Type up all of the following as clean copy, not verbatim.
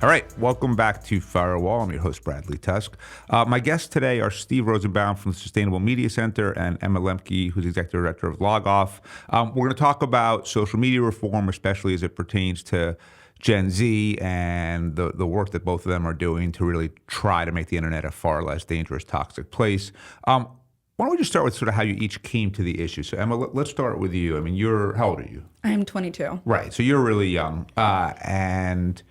All right, welcome back to Firewall. I'm your host, Bradley Tusk. My guests today are Steve Rosenbaum from the Sustainable Media.Center and Emma Lembke, who's Executive Director of LogOff. We're going to talk about social media reform, especially as it pertains to Gen Z and the work that both of them are doing to really try to make the internet a far less dangerous, toxic place. Why don't we just start with sort of how you each came to the issue? So Emma, let's start with you. I mean, how old are you? I'm 22. Right, so you're really young, and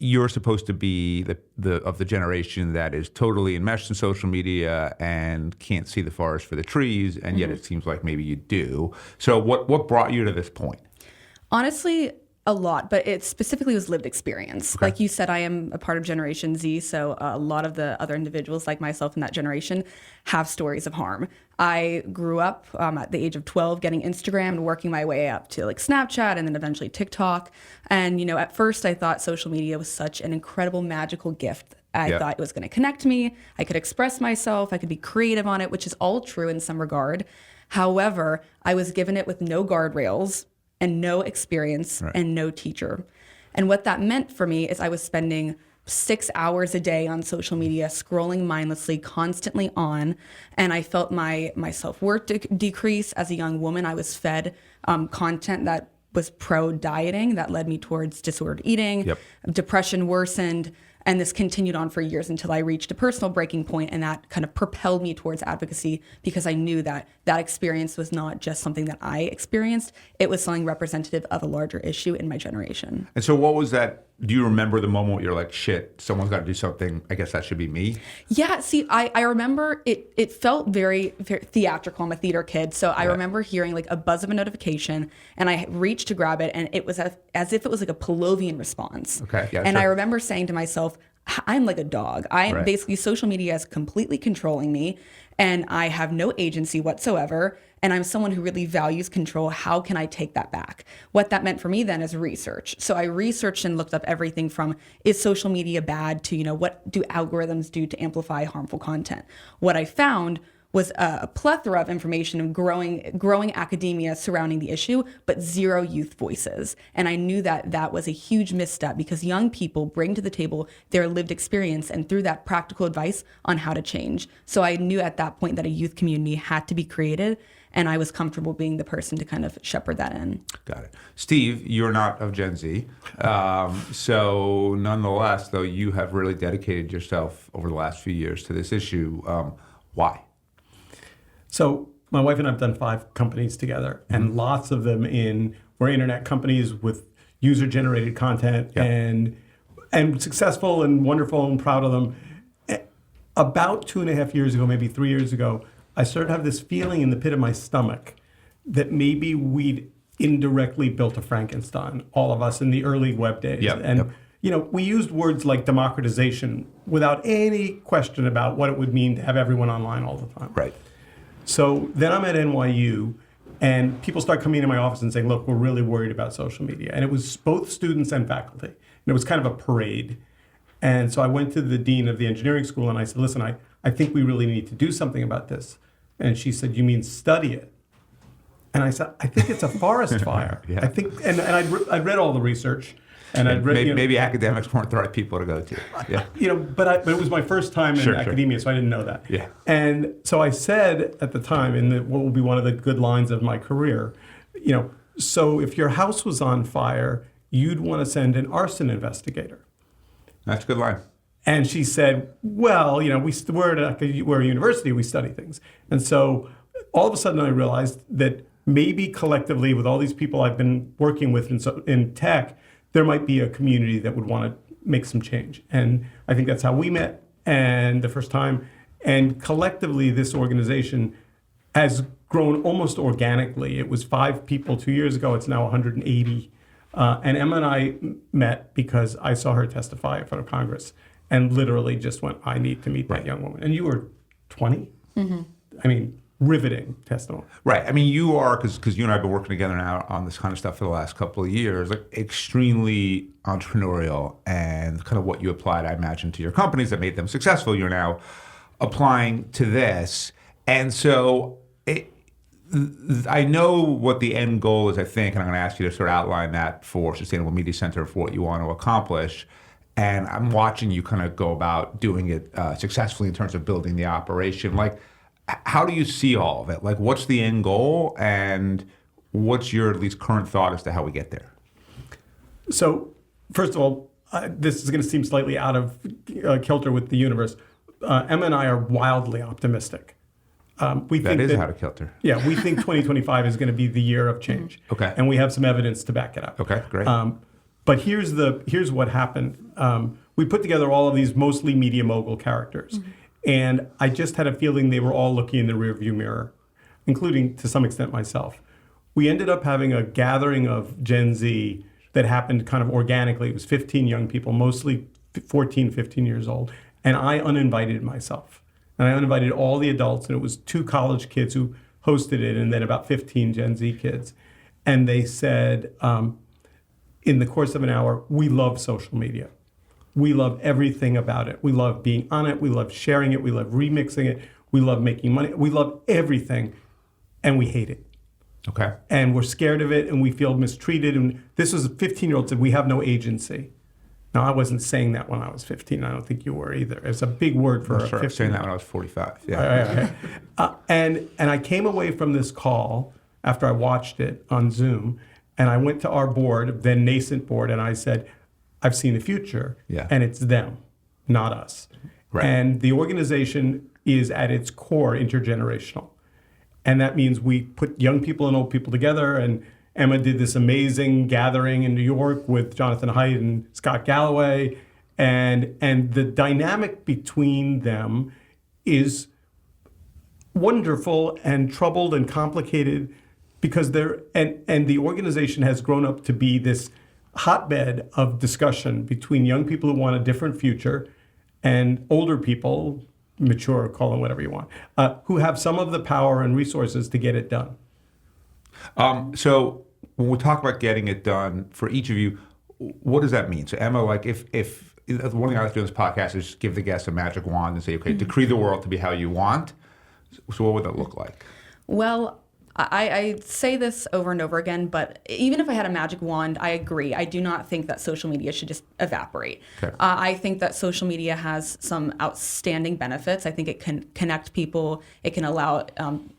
you're supposed to be of the generation that is totally enmeshed in social media and can't see the forest for the trees, and yet it seems like maybe you do. So what brought you to this point? Honestly, a lot, but it specifically was lived experience. Okay. Like you said, I am a part of Generation Z, so a lot of the other individuals like myself in that generation have stories of harm. I grew up at the age of 12 getting Instagram and working my way up to like Snapchat and then eventually TikTok. And, at first I thought social media was such an incredible, magical gift. I thought it was going to connect me. I could express myself. I could be creative on it, which is all true in some regard. However, I was given it with no guardrails and no experience and no teacher. And what that meant for me is I was spending 6 hours a day on social media, scrolling mindlessly, constantly on, and I felt my self-worth decrease. As a young woman, I was fed content that was pro-dieting that led me towards disordered eating, depression worsened, and this continued on for years until I reached a personal breaking point, and that kind of propelled me towards advocacy because I knew that that experience was not just something that I experienced. It was something representative of a larger issue in my generation. And so what was that? Do you remember the moment where you're like, shit, someone's got to do something. I guess that should be me? Yeah, see, I remember it felt very, very theatrical. I'm a theater kid. So I remember hearing like a buzz of a notification, and I reached to grab it, and it was as if it was like a Pavlovian response. Okay, yeah, and sure. I remember saying to myself, I'm like a dog. Basically, social media is completely controlling me, and I have no agency whatsoever. And I'm someone who really values control. How can I take that back? What that meant for me then is research. So I researched and looked up everything from, is social media bad, to, what do algorithms do to amplify harmful content? What I found was a plethora of information of growing academia surrounding the issue, but zero youth voices. And I knew that that was a huge misstep because young people bring to the table their lived experience and through that practical advice on how to change. So I knew at that point that a youth community had to be created, and I was comfortable being the person to kind of shepherd that in. Got it. Steve, you're not of Gen Z. So nonetheless, though, you have really dedicated yourself over the last few years to this issue. Why? So my wife and I have done 5 companies together, and lots of them were internet companies with user-generated content and successful and wonderful and proud of them. About 2.5 years ago, maybe 3 years ago, I started to have this feeling in the pit of my stomach that maybe we'd indirectly built a Frankenstein, all of us in the early web days. We used words like democratization without any question about what it would mean to have everyone online all the time. Right. So then I'm at NYU, and people start coming into my office and saying, look, we're really worried about social media. And it was both students and faculty. And it was kind of a parade. And so I went to the dean of the engineering school, and I said, listen, I think we really need to do something about this. And she said, you mean study it? And I said, I think it's a forest fire. I think, and I'd read all the research. And I'd read, maybe academics weren't the right people to go to. Yeah. But it was my first time in academia, so I didn't know that. Yeah. And so I said at the time, what will be one of the good lines of my career, so if your house was on fire, you'd want to send an arson investigator. That's a good line. And she said, well, we're a university, we study things. And so all of a sudden I realized that maybe collectively with all these people I've been working with in tech, there might be a community that would want to make some change. And I think that's how we met and the first time. And collectively, this organization has grown almost organically. It was 5 people 2 years ago. It's now 180. And Emma and I met because I saw her testify in front of Congress and literally just went, I need to meet that young woman. And you were 20? Mm-hmm. I mean, riveting testimony. Right. I mean, you are, because you and I have been working together now on this kind of stuff for the last couple of years, like extremely entrepreneurial, and kind of what you applied, I imagine, to your companies that made them successful, you're now applying to this. And so I know what the end goal is, I think, and I'm going to ask you to sort of outline that for Sustainable Media Center for what you want to accomplish. and I'm watching you kind of go about doing it successfully in terms of building the operation. Like, how do you see all of it? Like, what's the end goal, and what's your at least current thought as to how we get there? So, first of all, this is going to seem slightly out of kilter with the universe. Emma and I are wildly optimistic. We That think is out of kilter. Yeah, we think 2025 is going to be the year of change. Okay. And we have some evidence to back it up. Okay, great. But here's what happened. We put together all of these mostly media mogul characters. And I just had a feeling they were all looking in the rearview mirror, including to some extent myself. We ended up having a gathering of Gen Z that happened kind of organically. It was 15 young people, mostly 14, 15 years old. And I uninvited myself. And I uninvited all the adults, and it was 2 college kids who hosted it, and then about 15 Gen Z kids. And they said, in the course of an hour, we love social media. We love everything about it. We love being on it. We love sharing it. We love remixing it. We love making money. We love everything, and we hate it. Okay. And we're scared of it, and we feel mistreated. And this was a 15-year-old said, we have no agency. Now, I wasn't saying that when I was 15. I don't think you were either. It's a big word for a 15. I was saying that when I was 45. Yeah. And I came away from this call after I watched it on Zoom, and I went to our board, then nascent board, and I said, I've seen the future, and it's them, not us. Right. And the organization is at its core intergenerational. And that means we put young people and old people together, and Emma did this amazing gathering in New York with Jonathan Haidt and Scott Galloway. And the dynamic between them is wonderful and troubled and complicated because and the organization has grown up to be this hotbed of discussion between young people who want a different future and older people, mature, call them whatever you want, who have some of the power and resources to get it done. So when we talk about getting it done, for each of you, what does that mean? So Emma, like if one thing I like to do in this podcast is just give the guests a magic wand and say, okay, decree the world to be how you want. So what would that look like? Well, I say this over and over again, but even if I had a magic wand, I agree. I do not think that social media should just evaporate. Okay. I think that social media has some outstanding benefits. I think it can connect people. It can allow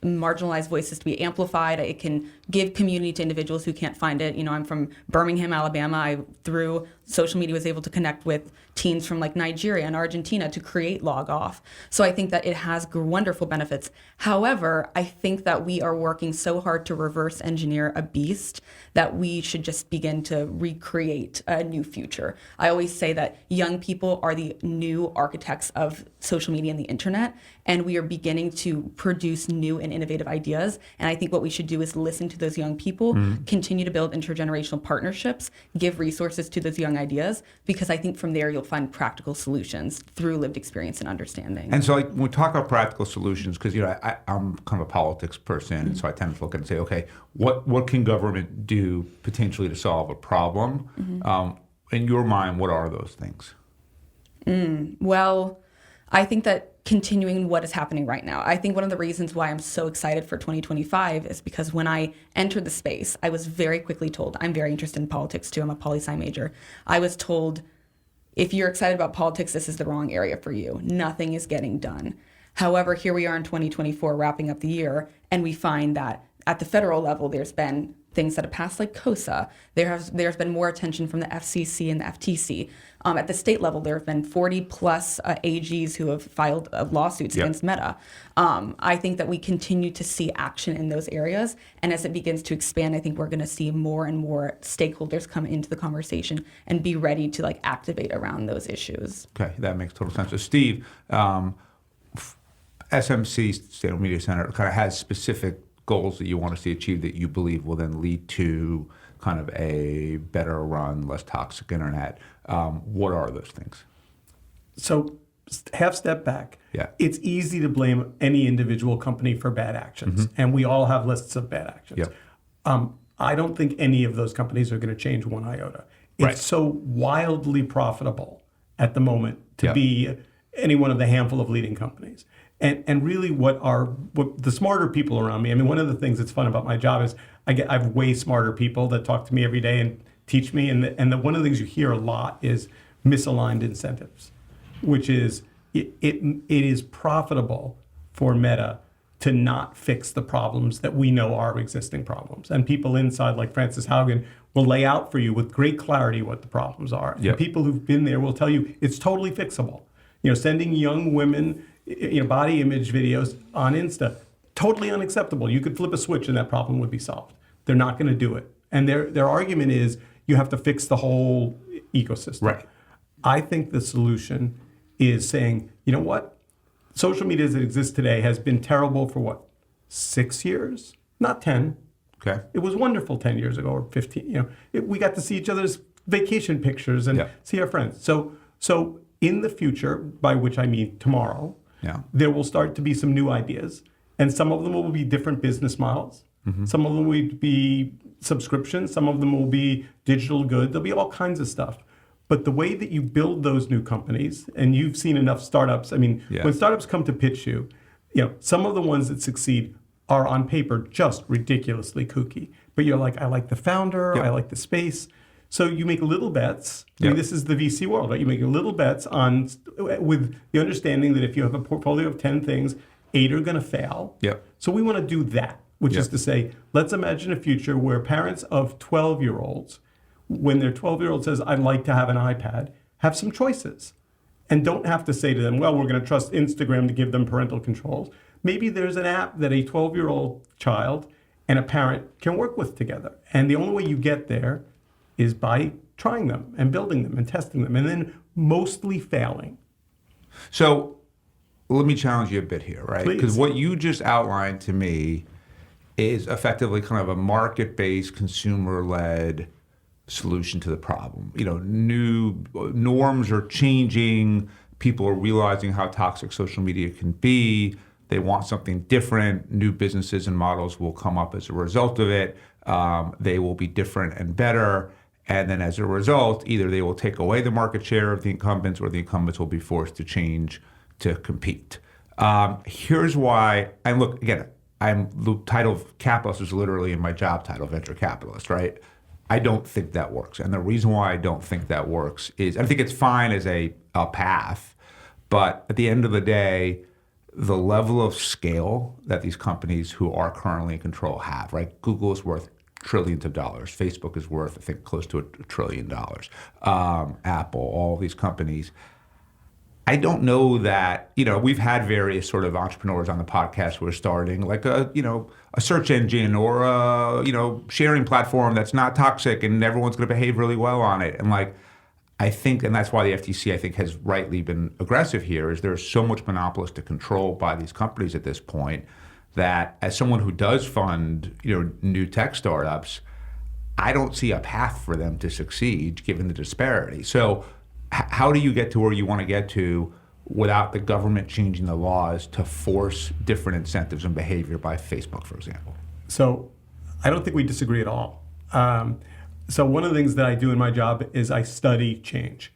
marginalized voices to be amplified. It can give community to individuals who can't find it. You know, I'm from Birmingham, Alabama. Through social media was able to connect with teens from like Nigeria and Argentina to create Log Off. So I think that it has wonderful benefits. However, I think that we are working so hard to reverse engineer a beast that we should just begin to recreate a new future. I always say that young people are the new architects of social media and the internet, and we are beginning to produce new and innovative ideas. And I think what we should do is listen to those young people, continue to build intergenerational partnerships, give resources to those young ideas, because I think from there you'll find practical solutions through lived experience and understanding. And so, like, when we talk about practical solutions, because I'm kind of a politics person, so I tend to look and say, okay, what can government do potentially to solve a problem? In your mind, what are those things? Well, I think that continuing what is happening right now. I think one of the reasons why I'm so excited for 2025 is because when I entered the space, I was very quickly told, I'm very interested in politics too, I'm a poli-sci major. I was told, if you're excited about politics, this is the wrong area for you. Nothing is getting done. However, here we are in 2024 wrapping up the year, and we find that at the federal level, there's been things that have passed like COSA. There's been more attention from the FCC and the FTC. At the state level, there have been 40 plus AGs who have filed lawsuits against Meta. I think that we continue to see action in those areas. And as it begins to expand, I think we're going to see more and more stakeholders come into the conversation and be ready to like activate around those issues. Okay, that makes total sense. So Steve, SMC, Sustainable Media Center, kind of has specific goals that you want to see achieved that you believe will then lead to kind of a better run, less toxic internet. What are those things? So half step back. Yeah. It's easy to blame any individual company for bad actions, and we all have lists of bad actions. Yep. I don't think any of those companies are going to change one iota. It's so wildly profitable at the moment to be any one of the handful of leading companies. And really what the smarter people around me, I mean, one of the things that's fun about my job is I have way smarter people that talk to me every day and teach me. And one of the things you hear a lot is misaligned incentives, which is it is profitable for Meta to not fix the problems that we know are existing problems. And people inside, like Frances Haugen, will lay out for you with great clarity what the problems are. Yep. And people who've been there will tell you it's totally fixable. Sending young women body image videos on Insta, totally unacceptable. You could flip a switch and that problem would be solved. They're not going to do it. And their argument is you have to fix the whole ecosystem. Right. I think the solution is saying, you know what? Social media as it exists today has been terrible for 6 years? Not 10. Okay. It was wonderful 10 years ago or 15. We got to see each other's vacation pictures and see our friends. So in the future, by which I mean tomorrow, there will start to be some new ideas. And some of them will be different business models. Mm-hmm. Some of them will be subscriptions. Some of them will be digital good. There'll be all kinds of stuff. But the way that you build those new companies, and you've seen enough startups, when startups come to pitch you, some of the ones that succeed are on paper just ridiculously kooky. But you're like, I like the founder, I like the space. So you make little bets. This is the VC world, right? You make little bets with the understanding that if you have a portfolio of 10 things, 8 are going to fail. Yep. So we want to do that, which is to say, let's imagine a future where parents of 12-year-olds, when their 12-year-old says, I'd like to have an iPad, have some choices. And don't have to say to them, well, we're going to trust Instagram to give them parental controls. Maybe there's an app that a 12-year-old child and a parent can work with together. And the only way you get there is by trying them and building them and testing them and then mostly failing. So let me challenge you a bit here, right? Because what you just outlined to me is effectively kind of a market-based, consumer-led solution to the problem. New norms are changing. People are realizing how toxic social media can be. They want something different. New businesses and models will come up as a result of it. They will be different and better. And then as a result, either they will take away the market share of the incumbents or the incumbents will be forced to change to compete. Here's why, and look, again, the title of capitalist is literally in my job title, venture capitalist, right? I don't think that works. And the reason why I don't think that works is, I think it's fine as a path, but at the end of the day, the level of scale that these companies who are currently in control have, right? Google is worth trillions of dollars. Facebook is worth, I think, close to $1 trillion. Apple, all these companies. I don't know that, we've had various sort of entrepreneurs on the podcast who are starting like a search engine or a, sharing platform that's not toxic and everyone's going to behave really well on it. And I think, and that's why the FTC, I think, has rightly been aggressive here, is there's so much monopolistic control by these companies at this point that as someone who does fund, new tech startups, I don't see a path for them to succeed given the disparity. So how do you get to where you want to get to without the government changing the laws to force different incentives and behavior by Facebook, for example? So I don't think we disagree at all. So one of the things that I do in my job is I study change.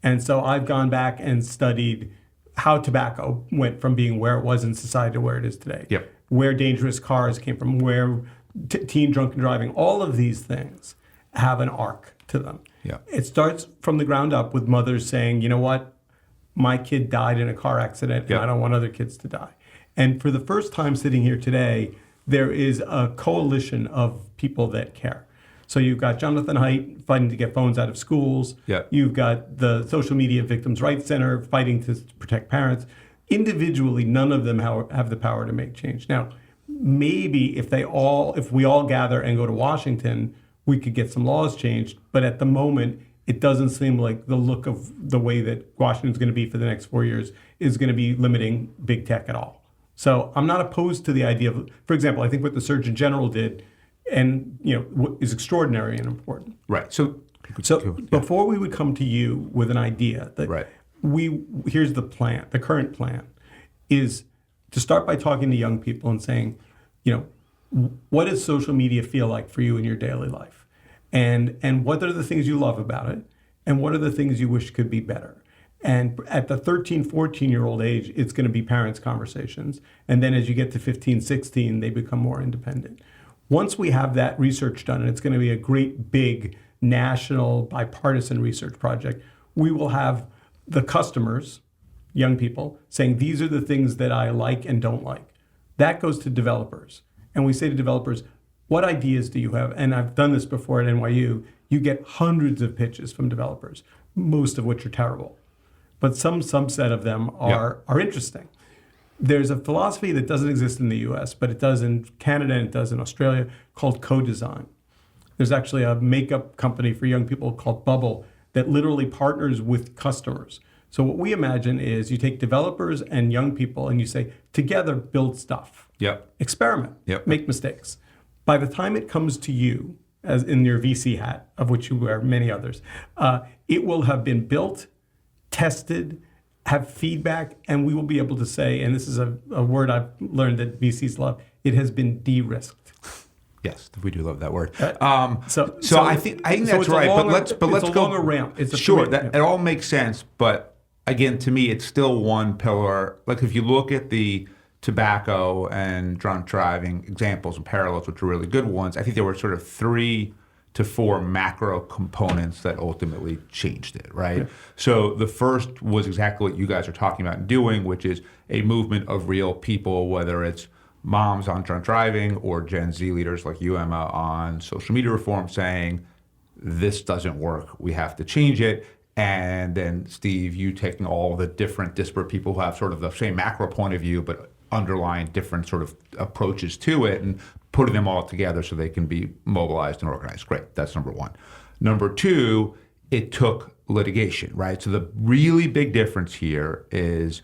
And so I've gone back and studied how tobacco went from being where it was in society to where it is today. Yep. Where dangerous cars came from, where teen drunken driving, all of these things have an arc to them. Yeah. It starts from the ground up with mothers saying, you know what, my kid died in a car accident and I don't want other kids to die. And for the first time sitting here today, there is a coalition of people that care. So you've got Jonathan Haidt fighting to get phones out of schools. Yeah. You've got the Social Media Victims' Rights Center fighting to protect parents. Individually, none of them have the power to make change. Now, maybe if we all gather and go to Washington, we could get some laws changed. But at the moment, it doesn't seem like the look of the way that Washington's going to be for the next 4 years is going to be limiting big tech at all. So I'm not opposed to the idea of, for example, I think what the Surgeon General did and is extraordinary and important. Right. So before we would come to you with an idea that here's the plan, the current plan is to start by talking to young people and saying, what does social media feel like for you in your daily life? And what are the things you love about it? And what are the things you wish could be better? And at the 13, 14-year-old age, it's going to be parents' conversations. And then as you get to 15, 16, they become more independent. Once we have that research done, and it's going to be a great, big, national, bipartisan research project, we will have the customers, young people, saying these are the things that I like and don't like. That goes to developers. And we say to developers, what ideas do you have? And I've done this before at NYU. You get hundreds of pitches from developers, most of which are terrible. But some subset of them are interesting. There's a philosophy that doesn't exist in the US, but it does in Canada and it does in Australia, called co-design. There's actually a makeup company for young people called Bubble that literally partners with customers. So what we imagine is you take developers and young people and you say, together build stuff. Yep. Experiment. Yep. Make mistakes. By the time it comes to you, as in your VC hat, of which you wear many others, it will have been built, tested, have feedback, and we will be able to say, and this is a word I've learned that VCs love, it has been de-risked. Yes, we do love that word. So I think that's right. But let's go. It's a go longer ramp. It's a sure. three, It all makes sense. But again, to me, it's still one pillar. Like if you look at the tobacco and drunk driving examples and parallels, which are really good ones, I think there were sort of 3 to 4 macro components that ultimately changed it, right? Yeah. So the first was exactly what you guys are talking about and doing, which is a movement of real people, whether it's moms on drunk driving or Gen Z leaders like you, Emma, on social media reform saying, this doesn't work, we have to change it. And then Steve, you taking all the different disparate people who have sort of the same macro point of view, but underlying different sort of approaches to it and putting them all together so they can be mobilized and organized. Great, that's number one. Number two, it took litigation, right? So the really big difference here is,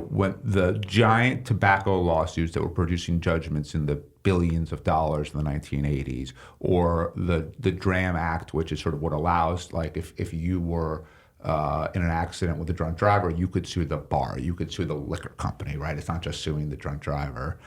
when the giant tobacco lawsuits that were producing judgments in the billions of dollars in the 1980s, or the DRAM Act, which is sort of what allows, like if you were in an accident with a drunk driver, you could sue the bar, you could sue the liquor company, right? It's not just suing the drunk driver.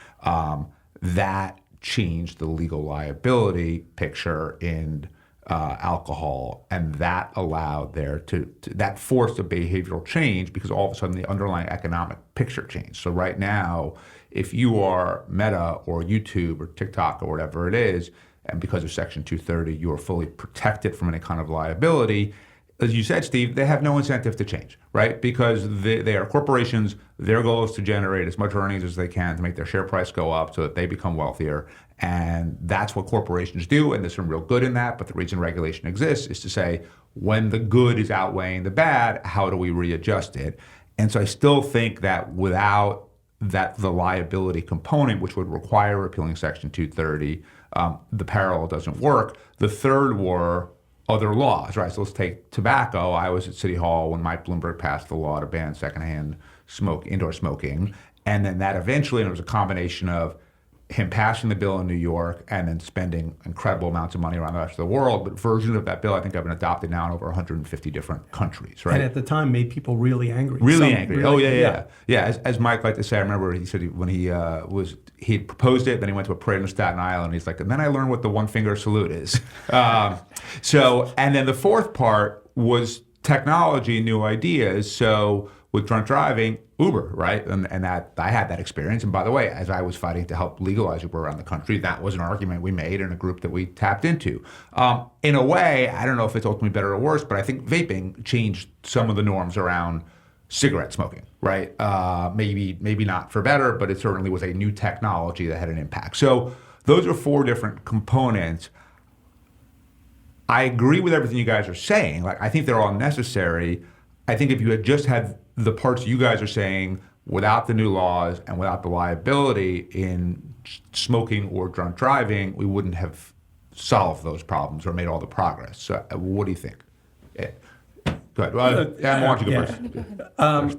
That changed the legal liability picture in alcohol, and that allowed that forced a behavioral change because all of a sudden the underlying economic picture changed. So right now, if you are Meta or YouTube or TikTok or whatever it is, and because of Section 230, you are fully protected from any kind of liability, as you said, Steve, they have no incentive to change, right? Because they are corporations. Their goal is to generate as much earnings as they can to make their share price go up so that they become wealthier. And that's what corporations do, and there's some real good in that. But the reason regulation exists is to say, when the good is outweighing the bad, how do we readjust it? And so I still think that without the liability component, which would require repealing Section 230, the parallel doesn't work. The third were other laws, right? So let's take tobacco. I was at City Hall when Mike Bloomberg passed the law to ban secondhand indoor smoking. And then that eventually, and it was a combination of him passing the bill in New York and then spending incredible amounts of money around the rest of the world. But versions of that bill, I think, have been adopted now in over 150 different countries, right? And at the time, made people really angry. Really angry. Yeah. As Mike liked to say, I remember he said when he proposed it, then he went to a parade in Staten Island. He's like, and then I learned what the one finger salute is. And then the fourth part was technology, new ideas. So with drunk driving, Uber, right? And that I had that experience. And by the way, as I was fighting to help legalize Uber around the country, that was an argument we made in a group that we tapped into. In a way, I don't know if it's ultimately better or worse, but I think vaping changed some of the norms around cigarette smoking, right? Maybe not for better, but it certainly was a new technology that had an impact. So those are 4 different components. I agree with everything you guys are saying. Like, I think they're all necessary. I think if you had just had the parts you guys are saying without the new laws and without the liability in smoking or drunk driving, we wouldn't have solved those problems or made all the progress. So what do you think? Yeah. Go ahead. I want you to go first.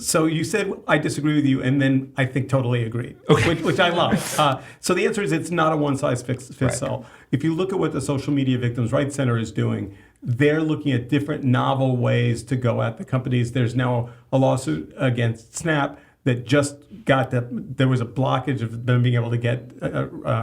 So you said I disagree with you, and then I think totally agree, which I love. So the answer is it's not a one-size-fits all. If you look at what the Social Media Victims' Rights Center is doing, they're looking at different novel ways to go at the companies. There's now a lawsuit against Snap that just got there was a blockage of them being able to get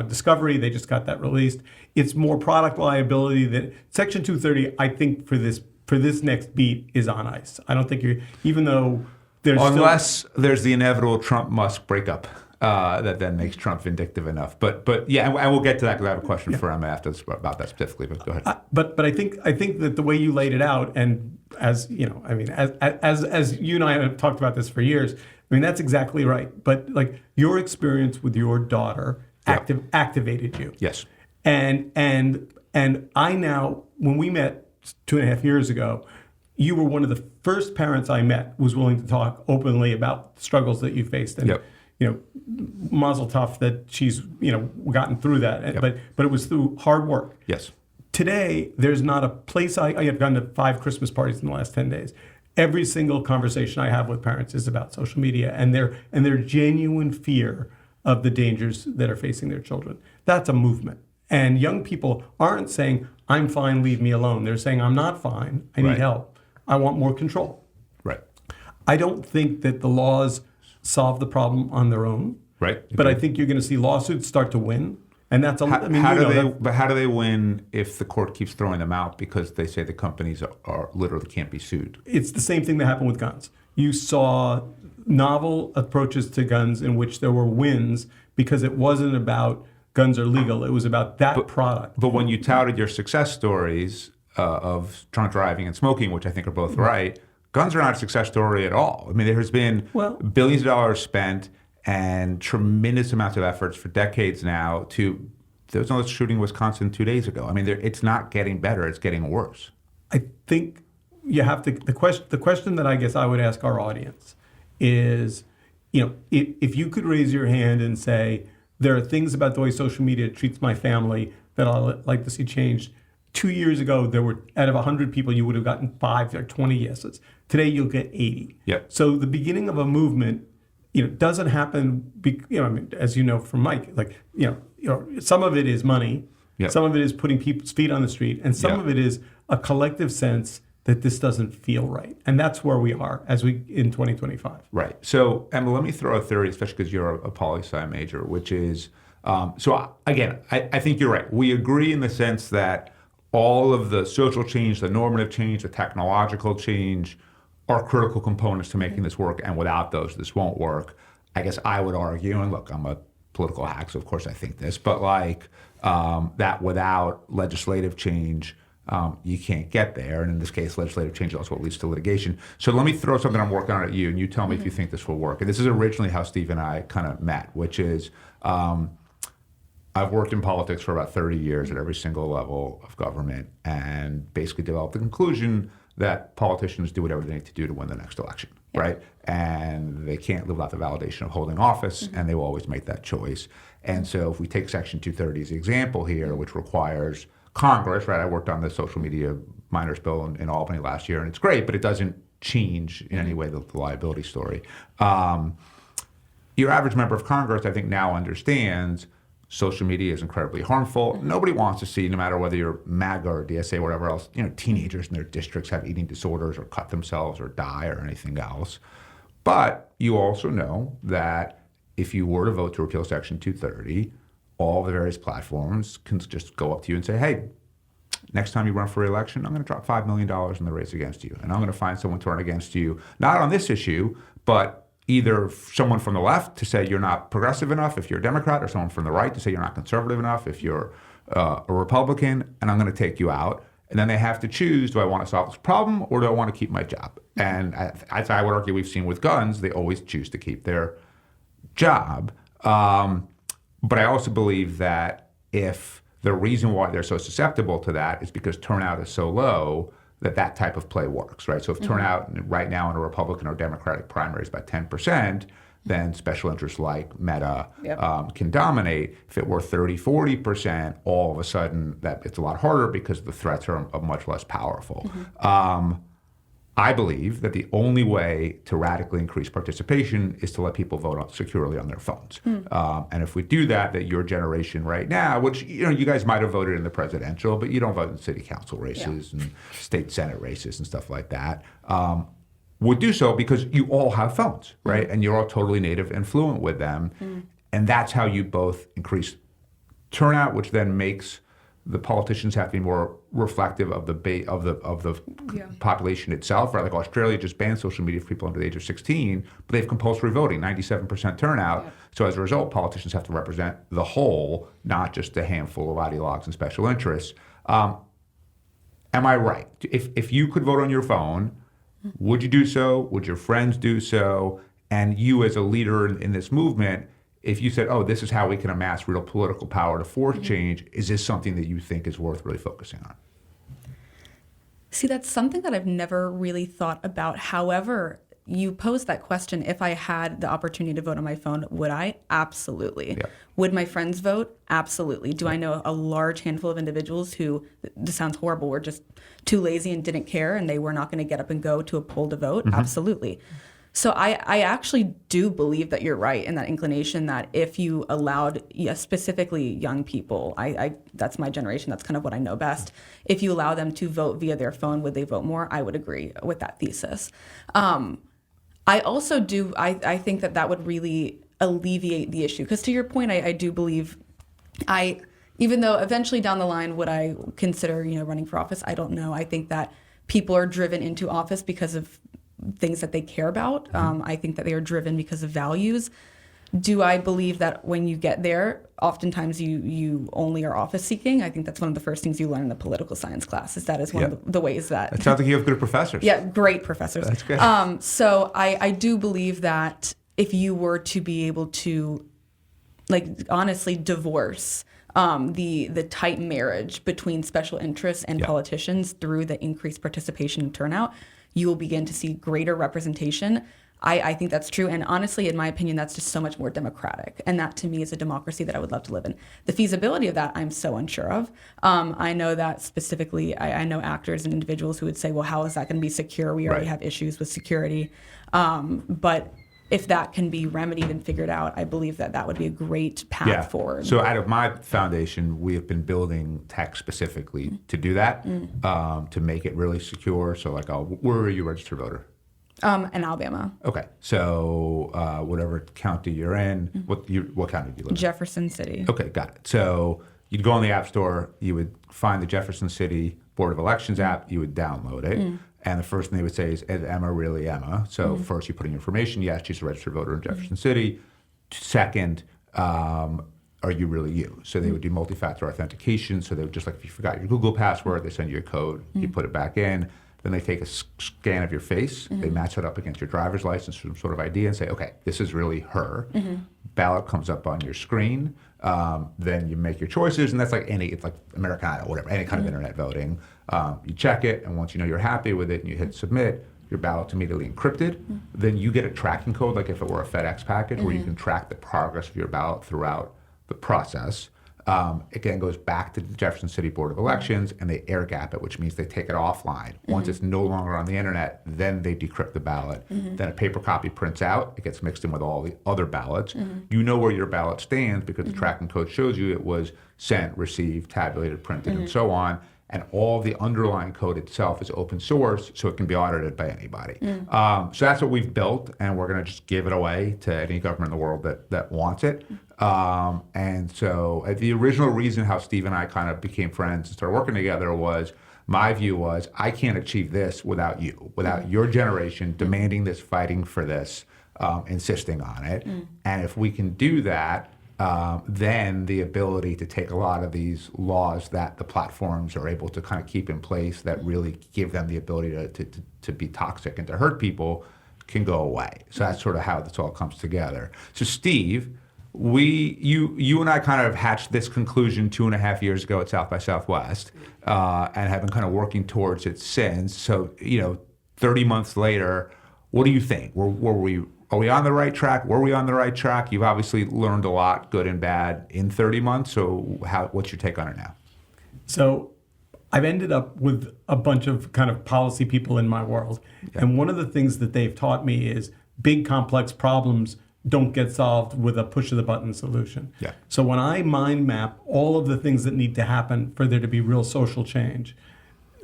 discovery. They just got that released. It's more product liability that Section 230, I think, for this next beat is on ice. I don't think even though there's unless there's the inevitable Trump-Musk breakup. that then makes Trump vindictive enough. But yeah, and we'll get to that because I have a question for Emma after this about that specifically. But go ahead. But I think that the way you laid it out, and as you know, I mean, as you and I have talked about this for years, I mean that's exactly right. But like your experience with your daughter activated you. Yes. And I now, when we met 2.5 years ago, you were one of the first parents I met was willing to talk openly about the struggles that you faced. And mazel tov that she's gotten through that. But it was through hard work. Yes. Today, there's not a place I have gone to 5 Christmas parties in the last 10 days. Every single conversation I have with parents is about social media and their genuine fear of the dangers that are facing their children. That's a movement. And young people aren't saying, I'm fine, leave me alone. They're saying, I'm not fine, I need help. I want more control. Right. I don't think that the laws solve the problem on their own. Right. But I think you're going to see lawsuits start to win. And that's how do they win if the court keeps throwing them out because they say the companies are literally can't be sued? It's the same thing that happened with guns. You saw novel approaches to guns in which there were wins because it wasn't about guns are legal. It was about that product. But when you touted your success stories of drunk driving and smoking, which I think are both right, guns are not a success story at all. I mean, there has been billions of dollars spent and tremendous amounts of efforts for decades now to. There was another shooting in Wisconsin 2 days ago. I mean, it's not getting better; it's getting worse. I think you have to. The question that I guess I would ask our audience is, if you could raise your hand and say there are things about the way social media treats my family that I'd like to see changed. 2 years ago, there were out of 100 people, you would have gotten 5 or 20 yeses. Today, you'll get 80. Yep. So the beginning of a movement, doesn't happen. I mean, as you know from Mike, some of it is money, some of it is putting people's feet on the street, and some of it is a collective sense that this doesn't feel right, and that's where we are in 2025. Right. So, Emma, let me throw a theory, especially because you're a poli-sci major, which is I think you're right. We agree in the sense that all of the social change, the normative change, the technological change are critical components to making this work, and without those, this won't work. I guess I would argue, and look, I'm a political hack, so of course I think this, but that without legislative change, you can't get there. And in this case, legislative change is also what leads to litigation. So let me throw something I'm working on at you, and you tell me if you think this will work. And this is originally how Steve and I kind of met, which is I've worked in politics for about 30 years at every single level of government and basically developed the conclusion that politicians do whatever they need to do to win the next election, right? And they can't live without the validation of holding office, and they will always make that choice. And so if we take Section 230 as the example here, which requires Congress, right? I worked on the social media minors bill in Albany last year, and it's great, but it doesn't change in any way the liability story. Your average member of Congress, I think, now understands social media is incredibly harmful. Nobody wants to see, no matter whether you're MAGA or DSA or whatever else, teenagers in their districts have eating disorders or cut themselves or die or anything else. But you also know that if you were to vote to repeal Section 230, all the various platforms can just go up to you and say, hey, next time you run for re-election, I'm going to drop $5 million in the race against you. And I'm going to find someone to run against you, not on this issue, but either someone from the left to say you're not progressive enough if you're a Democrat, or someone from the right to say you're not conservative enough if you're a Republican, and I'm going to take you out. And then they have to choose, do I want to solve this problem or do I want to keep my job? And as I would argue we've seen with guns, they always choose to keep their job. But I also believe that if the reason why they're so susceptible to that is because turnout is so low, that type of play works, right? So if turnout right now in a Republican or Democratic primary is about 10%, then special interests like Meta can dominate. If it were 30, 40%, all of a sudden it's a lot harder because the threats are much less powerful. I believe that the only way to radically increase participation is to let people vote securely on their phones. And if we do that your generation right now, which you guys might have voted in the presidential, but you don't vote in city council races and state senate races and stuff like that, would do so because you all have phones, right? And you're all totally native and fluent with them. And that's how you both increase turnout, which then makes the politicians have to be more reflective of the population itself, right? Like Australia just banned social media for people under the age of 16, but they have compulsory voting, 97% turnout. Yeah. So as a result, politicians have to represent the whole, not just a handful of ideologues and special interests. Am I right? If you could vote on your phone, would you do so? Would your friends do so? And you as a leader in this movement, if you said, oh, this is how we can amass real political power to force change, is this something that you think is worth really focusing on? See, that's something that I've never really thought about. However, you posed that question, if I had the opportunity to vote on my phone, would I? Absolutely. Yeah. Would my friends vote? Absolutely. Do I know a large handful of individuals who, this sounds horrible, were just too lazy and didn't care and they were not going to get up and go to a poll to vote? Absolutely. So I actually do believe that you're right in that inclination that if you allowed specifically young people, that's my generation, that's kind of what I know best. If you allow them to vote via their phone, would they vote more? I would agree with that thesis. I also do, I think that would really alleviate the issue. Because to your point, I do believe, even though eventually down the line, would I consider running for office? I don't know. I think that people are driven into office because of things that they care about. I think that they are driven because of values. Do I believe that when you get there, oftentimes you only are office seeking? I think that's one of the first things you learn in the political science class, is that is one of the ways that... It sounds like you have good professors. Yeah, great professors. That's good. So I do believe that if you were to be able to, honestly divorce the tight marriage between special interests and politicians through the increased participation and turnout, you will begin to see greater representation. I think that's true. And honestly, in my opinion, that's just so much more democratic. And that to me is a democracy that I would love to live in. The feasibility of that, I'm so unsure of. I know that specifically, I know actors and individuals who would say, well, how is that going to be secure? We already have issues with security. But if that can be remedied and figured out, I believe that would be a great path forward. So out of my foundation, we have been building tech specifically to do that, to make it really secure. So where are you a registered voter? In Alabama. Okay. So whatever county you're in, what county do you live in? Jefferson City. Okay, got it. So you'd go on the App Store, you would find the Jefferson City Board of Elections app, you would download it. And the first thing they would say is Emma really Emma? So first you put in your information, yes, she's a registered voter in Jefferson City. Second, are you really you? So they would do multi-factor authentication. So they would just if you forgot your Google password, they send you a code, you put it back in. Then they take a scan of your face, they match it up against your driver's license or some sort of ID and say, okay, this is really her. Ballot comes up on your screen. Then you make your choices, and that's it's like American Idol, whatever, any kind of internet voting. You check it, and once you know you're happy with it and you hit submit, your ballot's immediately encrypted. Then you get a tracking code, like if it were a FedEx package, where you can track the progress of your ballot throughout the process. It then goes back to the Jefferson City Board of Elections, and they air gap it, which means they take it offline. Once it's no longer on the internet, then they decrypt the ballot. Then a paper copy prints out. It gets mixed in with all the other ballots. You know where your ballot stands because the tracking code shows you it was sent, received, tabulated, printed, and so on. And all the underlying code itself is open source, so it can be audited by anybody. So that's what we've built, and we're going to just give it away to any government in the world that wants it. And so the original reason how Steve and I kind of became friends and started working together was, my view was, I can't achieve this without you, without your generation demanding this, fighting for this, insisting on it. And if we can do that, then the ability to take a lot of these laws that the platforms are able to kind of keep in place that really give them the ability to be toxic and to hurt people can go away. So that's sort of how this all comes together. So Steve, you and I kind of hatched this conclusion 2.5 years ago at South by Southwest, and have been kind of working towards it since. So 30 months later, what do you think? Are we on the right track? Were we on the right track? You've obviously learned a lot, good and bad, in 30 months. So what's your take on it now? So I've ended up with a bunch of kind of policy people in my world. Yeah. And one of the things that they've taught me is big, complex problems don't get solved with a push of the button solution. Yeah. So when I mind map all of the things that need to happen for there to be real social change,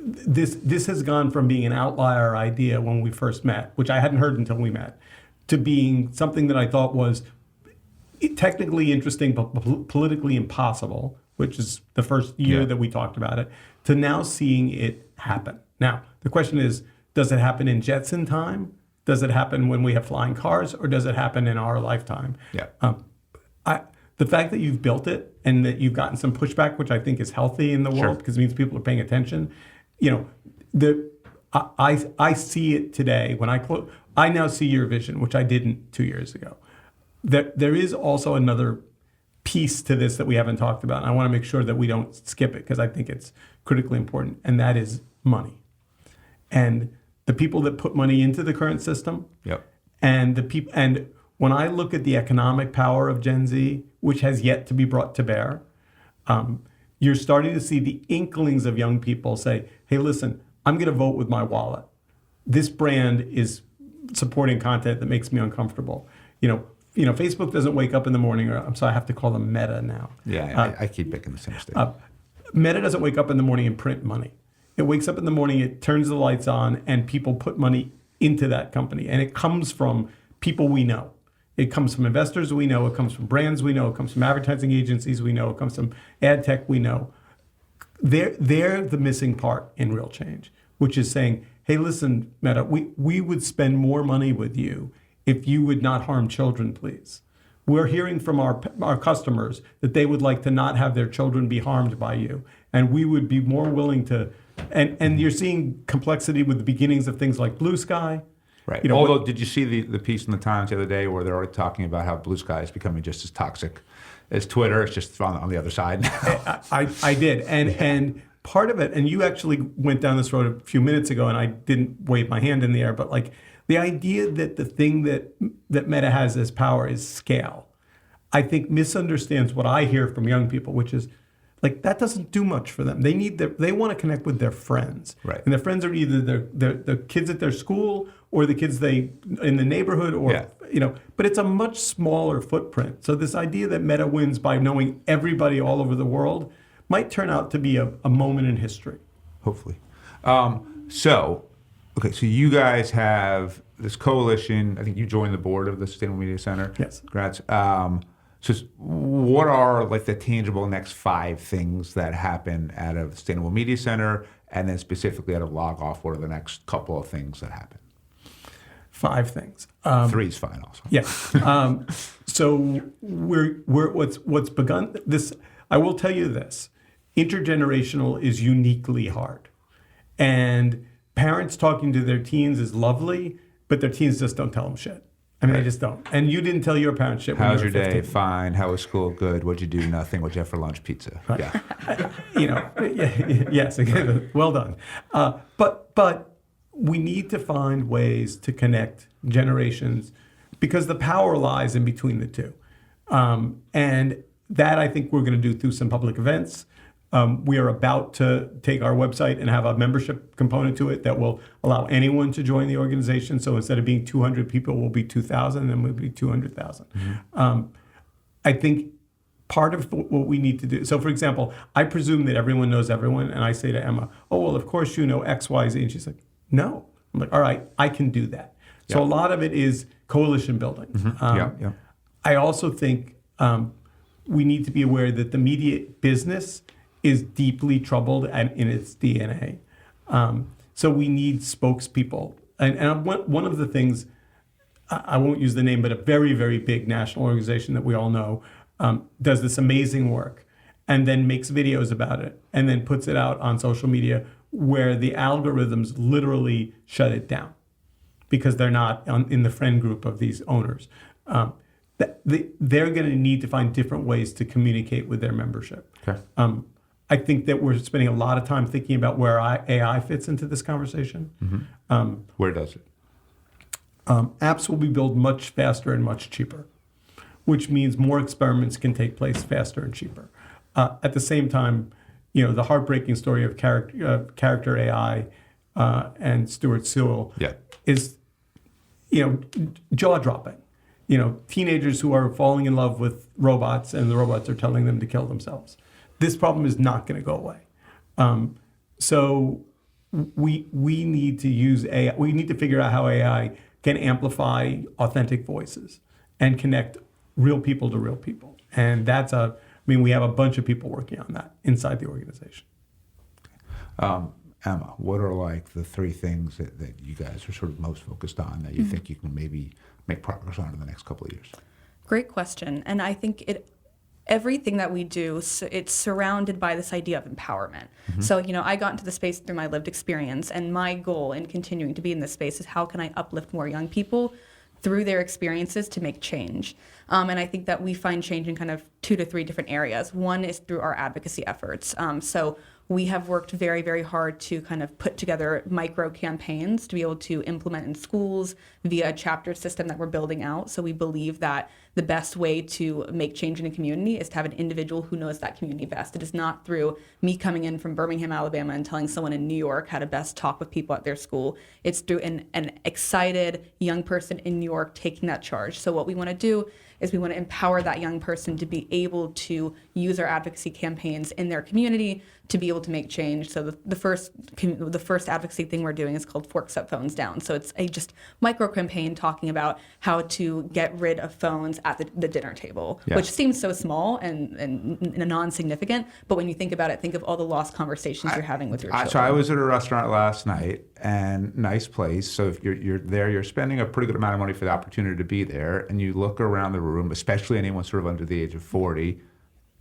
this has gone from being an outlier idea when we first met, which I hadn't heard until we met, to being something that I thought was technically interesting but politically impossible which is the first year that we talked about it, to now seeing it happen. Now, the question is, does it happen in Jetson time? Does it happen when we have flying cars, or does it happen in our lifetime? Yeah. The fact that you've built it and that you've gotten some pushback, which I think is healthy in the world because it means people are paying attention. I see it today when I now see your vision, which I didn't 2 years ago. There is also another piece to this that we haven't talked about. And I want to make sure that we don't skip it because I think it's critically important, and that is money. And the people that put money into the current system, and when I look at the economic power of Gen Z, which has yet to be brought to bear, you're starting to see the inklings of young people say, hey, listen, I'm going to vote with my wallet. This brand is supporting content that makes me uncomfortable. Facebook doesn't wake up in the morning, or I have to call them Meta now. I keep making the same mistake. Meta doesn't wake up in the morning and print money. It wakes up in the morning, it turns the lights on, and people put money into that company. And it comes from people we know. It comes from investors we know. It comes from brands we know. It comes from advertising agencies we know. It comes from ad tech we know. They're the missing part in real change, which is saying, hey, listen, Meta, we would spend more money with you if you would not harm children, please. We're hearing from our customers that they would like to not have their children be harmed by you. And we would be more willing to, and you're seeing complexity with the beginnings of things like Blue Sky. Right. Although, did you see the piece in the Times the other day where they're already talking about how Blue Sky is becoming just as toxic as Twitter? It's just on the other side now. I did. And part of it, and you actually went down this road a few minutes ago, and I didn't wave my hand in the air, but like the idea that the thing that Meta has as power is scale, I think misunderstands what I hear from young people, which is like that doesn't do much for them. They want to connect with their friends, right? And their friends are either the kids at their school or the kids in the neighborhood, or But it's a much smaller footprint. So this idea that Meta wins by knowing everybody all over the world might turn out to be a moment in history. Hopefully. So you guys have this coalition. I think you joined the board of the Sustainable Media Center. Yes. Congrats. So what are like the tangible next 5 things that happen out of the Sustainable Media Center, and then specifically out of Log Off? What are the next couple of things that happen? 5 things. 3 is fine also. Yeah. So what's begun this. I will tell you this: intergenerational is uniquely hard, and parents talking to their teens is lovely, but their teens just don't tell them shit. I mean, they just don't. And you didn't tell your parents shit. How's your day? Fine. How was school? Good. What'd you do? Nothing. What'd you have for lunch? Pizza. Right. Yeah. Yes. Again, well done. But we need to find ways to connect generations, because the power lies in between the two. And that I think we're going to do through some public events. We are about to take our website and have a membership component to it that will allow anyone to join the organization. So instead of being 200 people, we'll be 2,000, and we'll be 200,000. Mm-hmm. I think part of what we need to do. So, for example, I presume that everyone knows everyone, and I say to Emma, "Oh, well, of course you know X, Y, Z," and she's like, "No." I'm like, "All right, I can do that." So a lot of it is coalition building. Mm-hmm. I also think we need to be aware that the media business is deeply troubled in its DNA. So we need spokespeople. And one of the things, I won't use the name, but a very, very big national organization that we all know does this amazing work and then makes videos about it and then puts it out on social media, where the algorithms literally shut it down because they're not in the friend group of these owners. They're going to need to find different ways to communicate with their membership. Okay. I think that we're spending a lot of time thinking about where AI fits into this conversation. Mm-hmm. Where does it? Apps will be built much faster and much cheaper, which means more experiments can take place faster and cheaper. At the same time, the heartbreaking story of character AI and Stuart Sewell is, jaw-dropping. Teenagers who are falling in love with robots, and the robots are telling them to kill themselves. This problem is not going to go away. So we need to use AI. We need to figure out how AI can amplify authentic voices and connect real people to real people. And that's a mean, we have a bunch of people working on that inside the organization. Emma, what are like the three things that you guys are sort of most focused on that you think you can maybe make progress on in the next couple of years? Great question. And I think everything that we do, it's surrounded by this idea of empowerment. So, I got into the space through my lived experience, and my goal in continuing to be in this space is how can I uplift more young people through their experiences to make change. And I think that we find change in kind of 2 to 3 different areas. One is through our advocacy efforts. So we have worked very, very hard to kind of put together micro campaigns to be able to implement in schools via a chapter system that we're building out. So we believe that the best way to make change in a community is to have an individual who knows that community best. It is not through me coming in from Birmingham, Alabama, and telling someone in New York how to best talk with people at their school. It's through an excited young person in New York taking that charge. So what we want to do is we want to empower that young person to be able to use our advocacy campaigns in their community to be able to make change. So the first advocacy thing we're doing is called Fork Set Phones Down. So it's a just micro campaign talking about how to get rid of phones at the dinner table, which seems so small and non-significant. But when you think about it, think of all the lost conversations you're having with your children. So I was at a restaurant last night, and nice place. So if you're there, you're spending a pretty good amount of money for the opportunity to be there, and you look around the room, especially anyone sort of under the age of 40,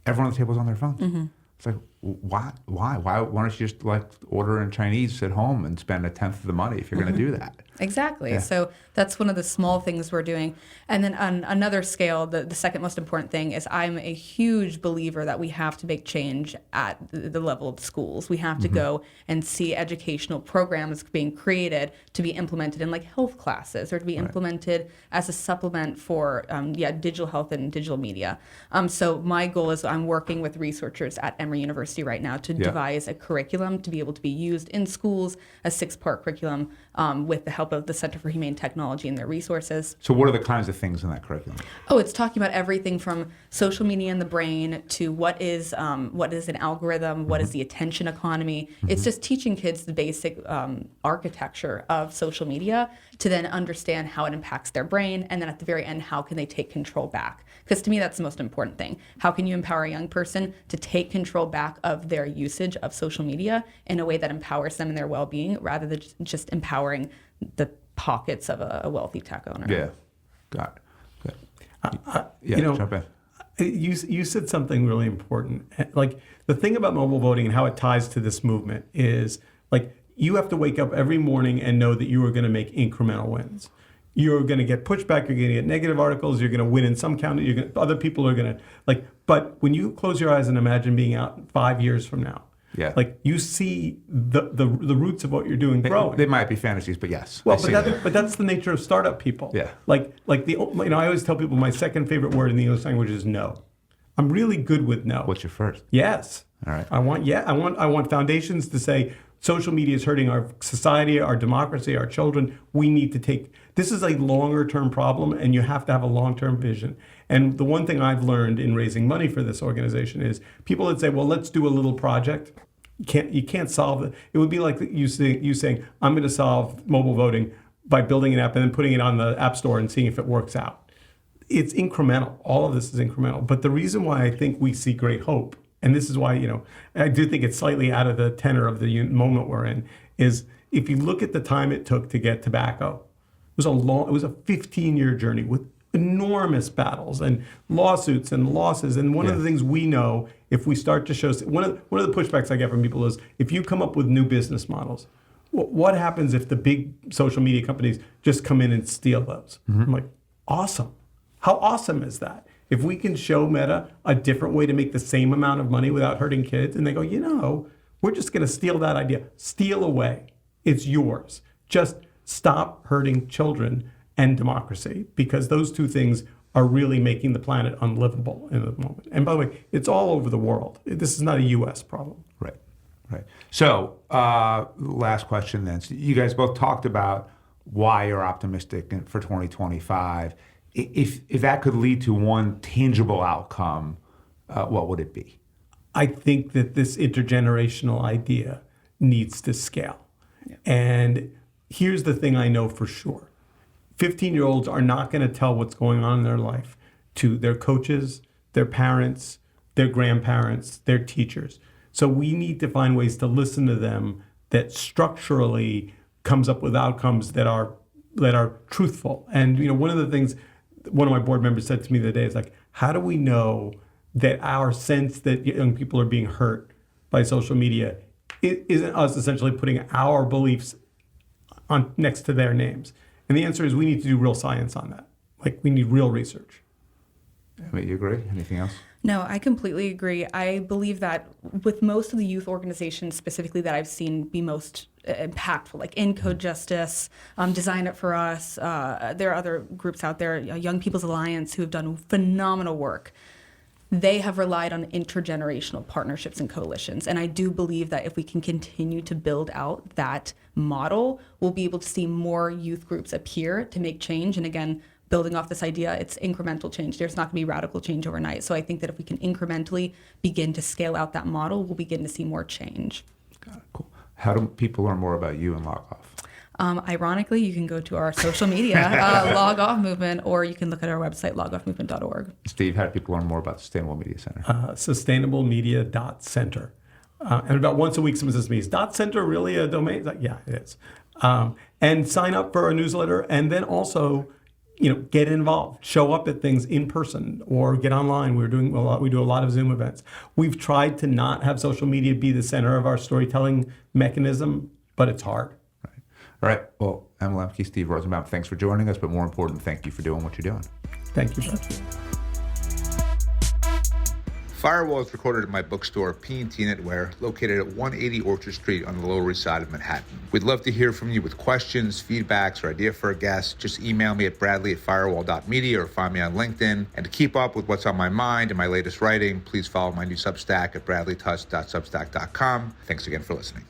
everyone at the table's on their phones. It's like, why? Why don't you just like order in Chinese at home and spend a tenth of the money if you're going to do that? Exactly. Yeah. So that's one of the small things we're doing. And then on another scale, the second most important thing is I'm a huge believer that we have to make change at the level of schools. We have to go and see educational programs being created to be implemented in like health classes or to be implemented as a supplement for digital health and digital media. So my goal is I'm working with researchers at Emory University right now to devise a curriculum to be able to be used in schools, a 6-part curriculum with the help of the Center for Humane Technology and their resources. So what are the kinds of things in that curriculum? Oh, it's talking about everything from social media in the brain to what is an algorithm, what is the attention economy. It's just teaching kids the basic architecture of social media to then understand how it impacts their brain, and then at the very end, how can they take control back? Because to me, that's the most important thing. How can you empower a young person to take control back of their usage of social media in a way that empowers them in their well-being rather than just empowering the pockets of a wealthy tech owner? Yeah, got it. Good. Jump in. You said something really important. Like the thing about mobile voting and how it ties to this movement is like you have to wake up every morning and know that you are going to make incremental wins. You're going to get pushback. You're going to get negative articles. You're going to win in some county. Other people are going to like. But when you close your eyes and imagine being out 5 years from now, like you see the roots of what you're doing growing. They might be fantasies, but yes. Well, but that's the nature of startup people. Yeah. Like I always tell people my second favorite word in the English language is no. I'm really good with no. What's your first? Yes. All right. I want foundations to say social media is hurting our society, our democracy, our children. We need to take this is a longer term problem, and you have to have a long term vision. And the one thing I've learned in raising money for this organization is people that say, well, let's do a little project. You can't solve it. It would be like you saying, I'm going to solve mobile voting by building an app and then putting it on the App Store and seeing if it works out. It's incremental. All of this is incremental. But the reason why I think we see great hope, and this is why I do think it's slightly out of the tenor of the moment we're in, is if you look at the time it took to get tobacco, it was a 15-year journey with enormous battles and lawsuits and losses. And one of the things we know, if we start to show, one of the pushbacks I get from people is, if you come up with new business models, what happens if the big social media companies just come in and steal those? I'm like, awesome. How awesome is that? If we can show Meta a different way to make the same amount of money without hurting kids, and they go, we're just going to steal that idea. Steal away. It's yours. Just stop hurting children and democracy, because those two things are really making the planet unlivable in the moment. And by the way, it's all over the world. This is not a U.S. problem. Right. So last question then. So you guys both talked about why you're optimistic for 2025. If that could lead to one tangible outcome, what would it be? I think that this intergenerational idea needs to scale. Yeah. And here's the thing I know for sure. 15-year-olds are not going to tell what's going on in their life to their coaches, their parents, their grandparents, their teachers. So we need to find ways to listen to them that structurally comes up with outcomes that are truthful. And one of the things one of my board members said to me the other day is like, how do we know that our sense that young people are being hurt by social media isn't us essentially putting our beliefs on next to their names? And the answer is we need to do real science on that. Like, we need real research. You agree? Anything else? No, I completely agree. I believe that with most of the youth organizations specifically that I've seen be most impactful, like Encode Justice, Design It For Us, there are other groups out there, Young People's Alliance, who have done phenomenal work. They have relied on intergenerational partnerships and coalitions. And I do believe that if we can continue to build out that model, we'll be able to see more youth groups appear to make change. And again, building off this idea, it's incremental change. There's not going to be radical change overnight. So I think that if we can incrementally begin to scale out that model, we'll begin to see more change. Got it. Cool. How do people learn more about you and Log Off? Ironically, you can go to our social media, Log Off Movement, or you can look at our website, logoffmovement.org. Steve, how do people learn more about the Sustainable Media Center? SustainableMedia.Center. And about once a week, someone says to me, is .center really a domain? Like, yeah, it is. And sign up for our newsletter, and then also, get involved, show up at things in person or get online. We do a lot of Zoom events. We've tried to not have social media be the center of our storytelling mechanism, but it's hard. Right. All right. Well, Emma Lembke, Steve Rosenbaum, thanks for joining us, but more important, thank you for doing what you're doing. Thank you. Firewall is recorded at my bookstore, P&T Knitwear, located at 180 Orchard Street on the Lower East Side of Manhattan. We'd love to hear from you with questions, feedbacks, or idea for a guest. Just email me at bradley@firewall.media or find me on LinkedIn. And to keep up with what's on my mind and my latest writing, please follow my new Substack at bradleytusk.substack.com. Thanks again for listening.